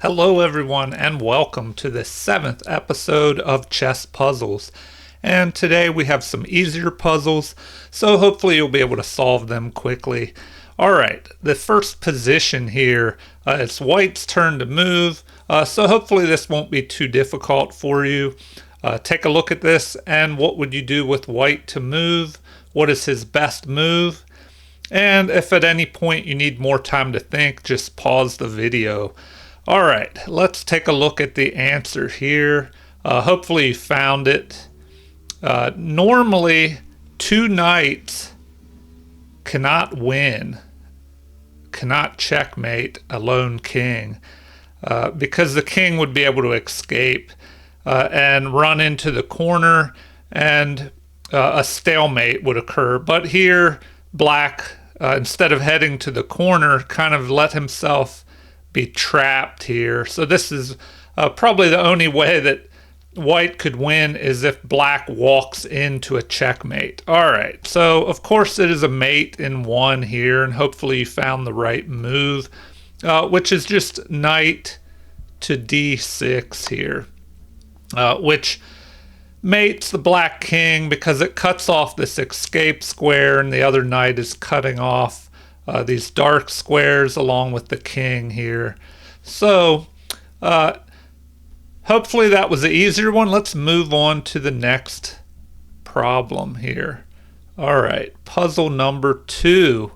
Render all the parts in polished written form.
Hello everyone and welcome to the 7th episode of Chess Puzzles. And today we have some easier puzzles, so hopefully you'll be able to solve them quickly. Alright, the first position here, it's white's turn to move, so hopefully this won't be too difficult for you. Take a look at this and what would you do with white to move? What is his best move? And if at any point you need more time to think, just pause the video. All right, let's take a look at the answer here. Hopefully you found it. Normally, two knights cannot win, cannot checkmate a lone king, because the king would be able to escape and run into the corner, and a stalemate would occur. But here, black, instead of heading to the corner, kind of let himself be trapped here. So this is probably the only way that white could win is if black walks into a checkmate. All right, so of course it is a mate in one here, and hopefully you found the right move, which is just knight to d6 here, which mates the black king because it cuts off this escape square, and the other knight is cutting off these dark squares along with the king here. So hopefully that was the easier one. Let's move on to the next problem here. All right, puzzle number 2.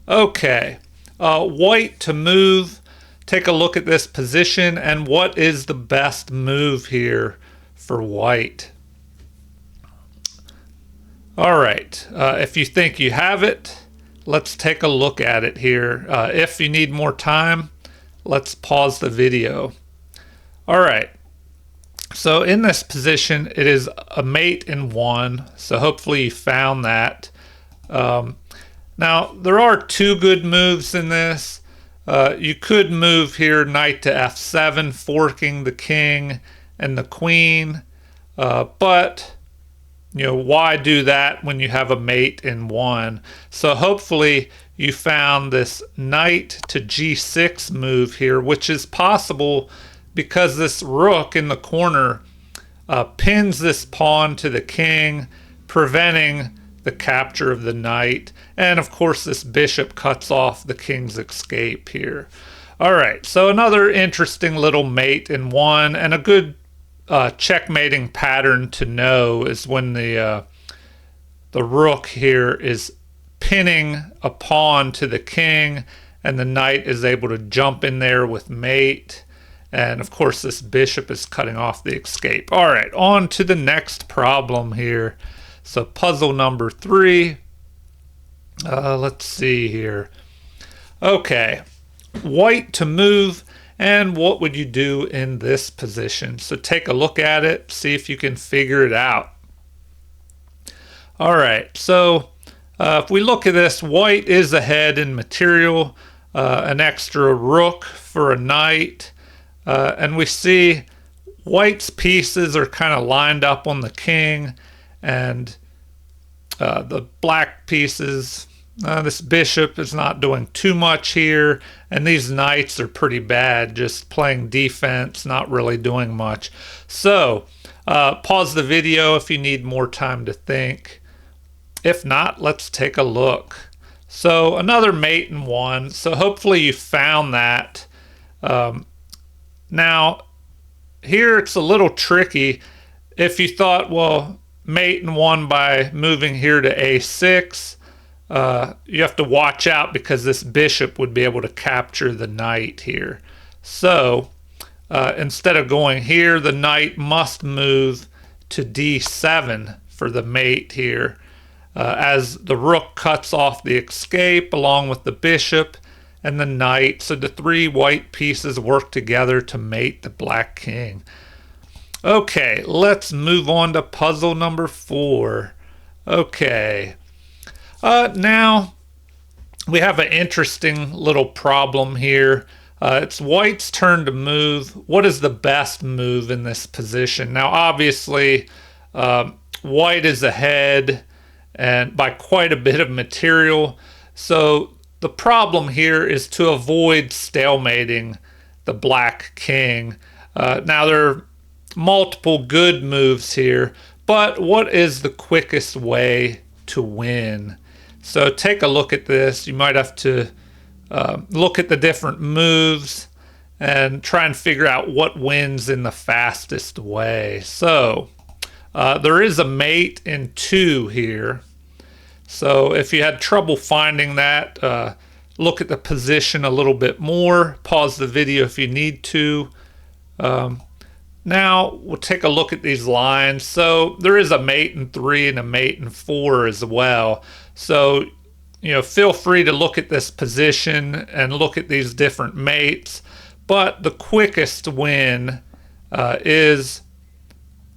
Okay, white to move. Take a look at this position and what is the best move here for white. All right, if you think you have it, let's take a look at it here. If you need more time, let's pause the video. All right, so in this position, it is a mate in one, so hopefully you found that. Now, there are two good moves in this. You could move here knight to f7, forking the king and the queen, but you know, why do that when you have a mate in one? So hopefully you found this knight to g6 move here, which is possible because this rook in the corner pins this pawn to the king, preventing the capture of the knight. And of course this bishop cuts off the king's escape here. All right, so another interesting little mate in one, and a good checkmating pattern to know is when the rook here is pinning a pawn to the king and the knight is able to jump in there with mate, and of course this bishop is cutting off the escape. All right, on to the next problem here. So puzzle number 3. Let's see here. Okay, white to move. And what would you do in this position? So take a look at it, see if you can figure it out. All right, so if we look at this, white is ahead in material, an extra rook for a knight, and we see white's pieces are kind of lined up on the king, and the black pieces, this bishop is not doing too much here, and these knights are pretty bad, just playing defense, not really doing much. So pause the video if you need more time to think. If not, let's take a look. So another mate in one, so hopefully you found that. Now here it's a little tricky. If you thought, well, mate in one by moving here to a6, you have to watch out because this bishop would be able to capture the knight here. So instead of going here, the knight must move to d7 for the mate here, as the rook cuts off the escape along with the bishop and the knight. So the three white pieces work together to mate the black king. Okay, let's move on to puzzle number 4. Okay. Now we have an interesting little problem here. It's white's turn to move. What is the best move in this position? Now obviously white is ahead and by quite a bit of material, so the problem here is to avoid stalemating the black king. Now there are multiple good moves here, but what is the quickest way to win? So take a look at this. You might have to look at the different moves and try and figure out what wins in the fastest way. So there is a mate in 2 here. So if you had trouble finding that, look at the position a little bit more. Pause the video if you need to. Now we'll take a look at these lines. So there is a mate in 3 and a mate in 4 as well. So, you know, feel free to look at this position and look at these different mates. But the quickest win is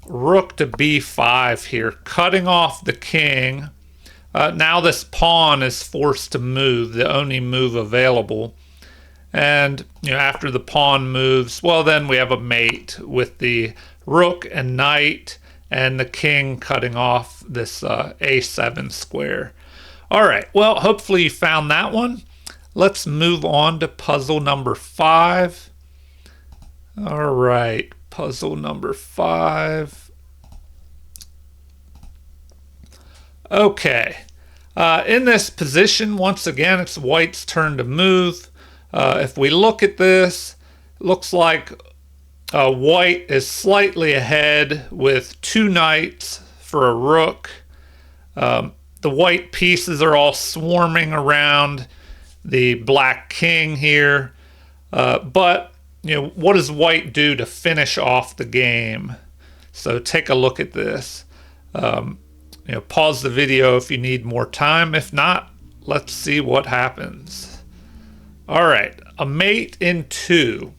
rook to b5 here, cutting off the king. Now this pawn is forced to move, the only move available. And you know, after the pawn moves, well, then we have a mate with the rook and knight and the king cutting off this a7 square. All right, well, hopefully you found that one. Let's move on to puzzle number 5. All right, puzzle number 5. Okay, in this position, once again, it's white's turn to move. If we look at this, it looks like white is slightly ahead with 2 knights for a rook. The white pieces are all swarming around the black king here. But, you know, what does white do to finish off the game? So take a look at this. You know, pause the video if you need more time. If not, let's see what happens. All right, a mate in 2.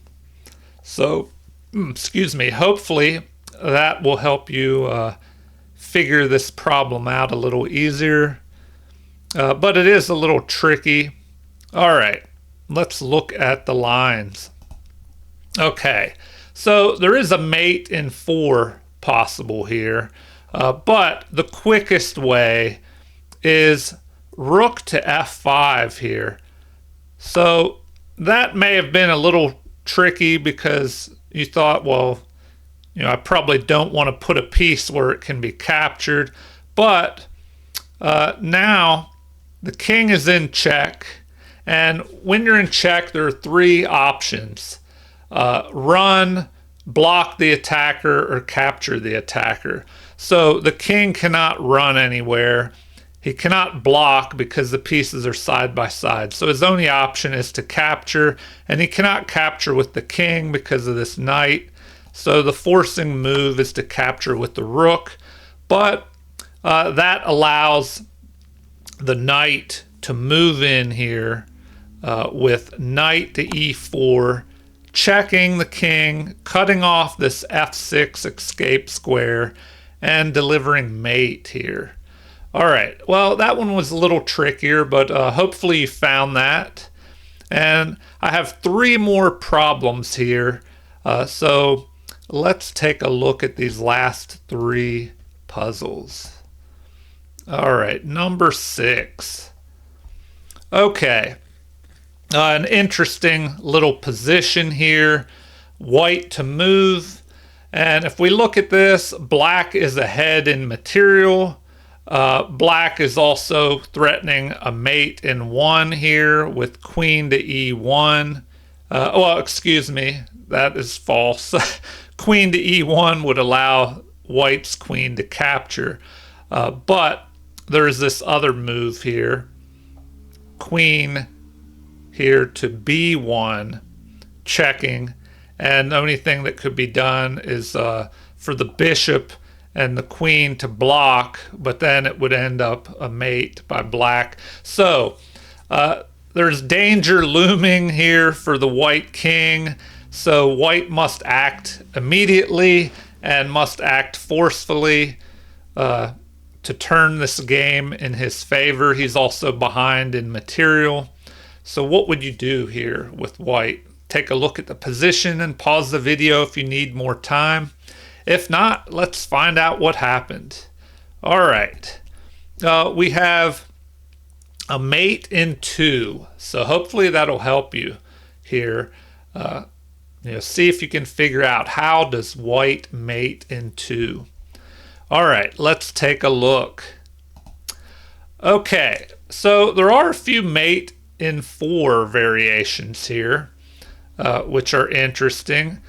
So, excuse me, hopefully that will help you figure this problem out a little easier. But it is a little tricky. All right, let's look at the lines. Okay, so there is a mate in 4 possible here. But the quickest way is rook to f5 here. So that may have been a little tricky because you thought, well, you know, I probably don't want to put a piece where it can be captured. But now the king is in check. And when you're in check, there are 3 options. Run, block the attacker, or capture the attacker. So the king cannot run anywhere. He cannot block because the pieces are side by side. So his only option is to capture, and he cannot capture with the king because of this knight. So the forcing move is to capture with the rook. But that allows the knight to move in here with knight to e4, checking the king, cutting off this f6 escape square, and delivering mate here. All right, well, that one was a little trickier, but hopefully you found that. And I have 3 more problems here. So let's take a look at these last 3 puzzles. All right, number 6. Okay, an interesting little position here. White to move. And if we look at this, black is ahead in material. Black is also threatening a mate in 1 here with queen to e1. Well, excuse me, that is false. Queen to e1 would allow white's queen to capture. But there's this other move here. Queen here to b1, checking. And the only thing that could be done is for the bishop and the queen to block, but then it would end up a mate by black. So there's danger looming here for the white king. So white must act immediately and must act forcefully to turn this game in his favor. He's also behind in material. So what would you do here with white? Take a look at the position and pause the video if you need more time. If not, let's find out what happened. All right. We have a mate in 2. So hopefully that'll help you here. See if you can figure out, how does white mate in 2. All right, let's take a look. Okay, so there are a few mate in 4 variations here, which are interesting,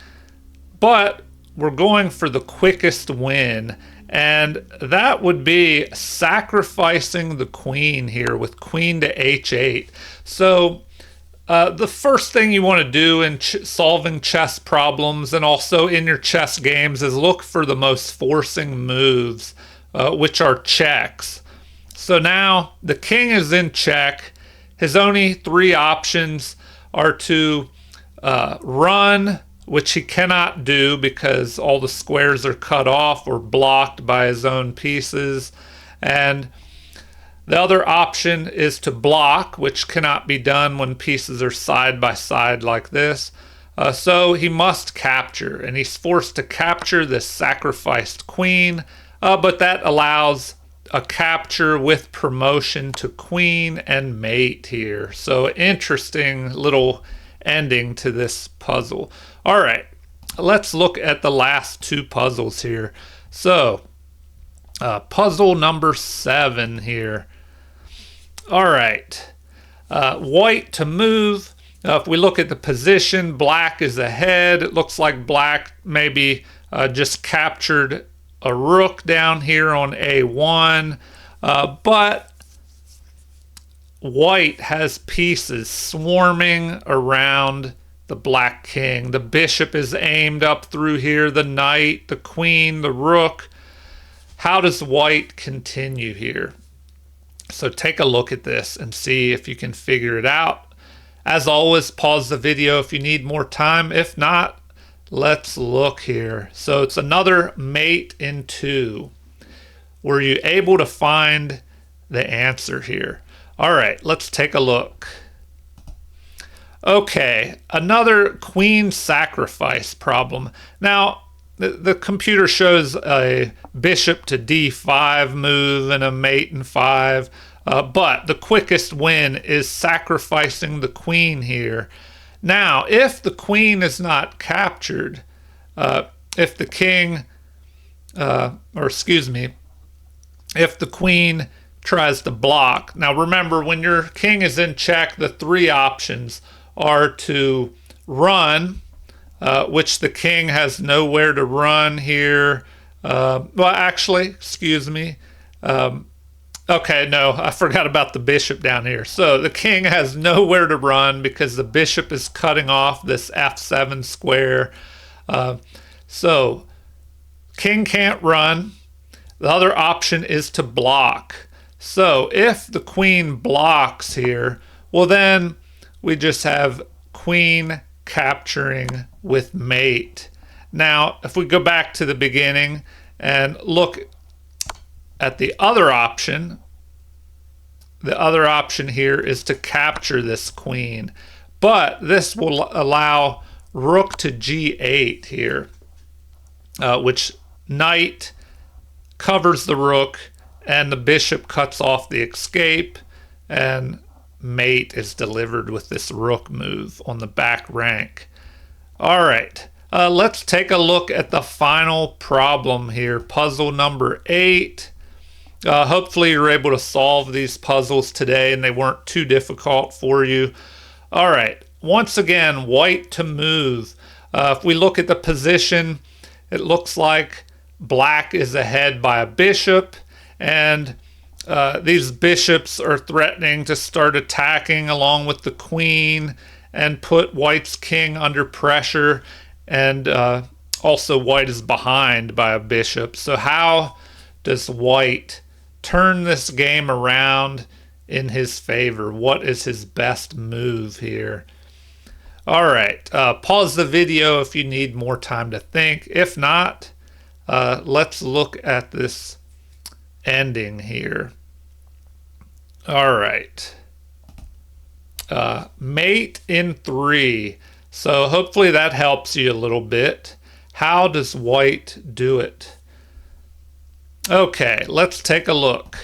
but we're going for the quickest win, and that would be sacrificing the queen here with queen to h8. So the first thing you want to do in solving chess problems and also in your chess games is look for the most forcing moves, which are checks. So now the king is in check. His only 3 options are to run, which he cannot do because all the squares are cut off or blocked by his own pieces. And the other option is to block, which cannot be done when pieces are side by side like this. So he must capture, and he's forced to capture this sacrificed queen, but that allows a capture with promotion to queen and mate here. So interesting little ending to this puzzle. All right, let's look at the last 2 puzzles here. So puzzle number 7 here. All right, white to move. If we look at the position, black is ahead. It looks like black maybe just captured a rook down here on a1, but white has pieces swarming around the black king. The bishop is aimed up through here, the knight, the queen, the rook. How does white continue here? So take a look at this and see if you can figure it out. As always, pause the video if you need more time. If not, let's look here. So it's another mate in 2. Were you able to find the answer here? All right, let's take a look. Okay, another queen sacrifice problem. Now, the computer shows a bishop to d5 move and a mate in 5, but the quickest win is sacrificing the queen here. Now, if the queen is not captured, if the king, if the queen tries to block. Now remember, when your king is in check, the 3 options are to run, which the king has nowhere to run here. Well, actually, excuse me. Okay, no, I forgot about the bishop down here. So the king has nowhere to run because the bishop is cutting off this f7 square. So king can't run. The other option is to block. So if the queen blocks here, well then we just have queen capturing with mate. Now, if we go back to the beginning and look at the other option here is to capture this queen. But this will allow rook to g8 here, which knight covers the rook and the bishop cuts off the escape, and mate is delivered with this rook move on the back rank. All right, let's take a look at the final problem here, puzzle number 8. Hopefully you're able to solve these puzzles today and they weren't too difficult for you. All right, once again, white to move. If we look at the position, it looks like black is ahead by a bishop, and these bishops are threatening to start attacking along with the queen and put white's king under pressure, and also white is behind by a bishop. So how does white turn this game around in his favor? What is his best move here? All right, pause the video if you need more time to think. If not, let's look at this ending here. All right, mate in 3. So hopefully that helps you a little bit. How does white do it? Okay, let's take a look.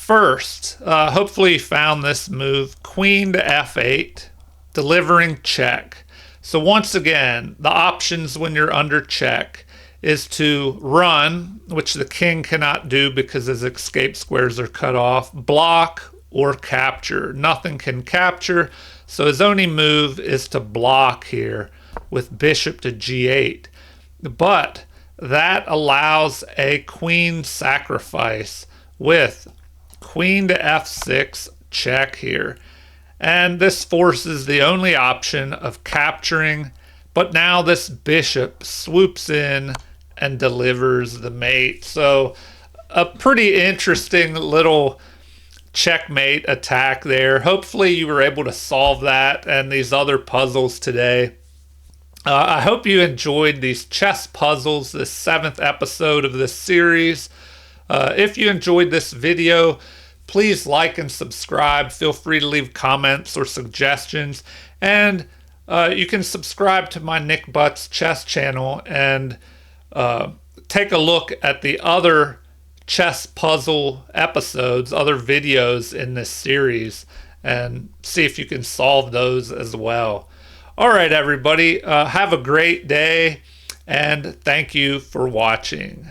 First, hopefully you found this move, queen to f8, delivering check. So once again, the options when you're under check is to run, which the king cannot do because his escape squares are cut off, block, or capture. Nothing can capture, so his only move is to block here with bishop to g8. But that allows a queen sacrifice with queen to f6 check here. And this forces the only option of capturing, but now this bishop swoops in and delivers the mate. So a pretty interesting little checkmate attack there. Hopefully you were able to solve that and these other puzzles today. I hope you enjoyed these chess puzzles, this 7th episode of this series. If you enjoyed this video, please like and subscribe. Feel free to leave comments or suggestions. And you can subscribe to my Nick Butts Chess channel and take a look at the other chess puzzle episodes, other videos in this series, and see if you can solve those as well. All right, everybody, have a great day, and thank you for watching.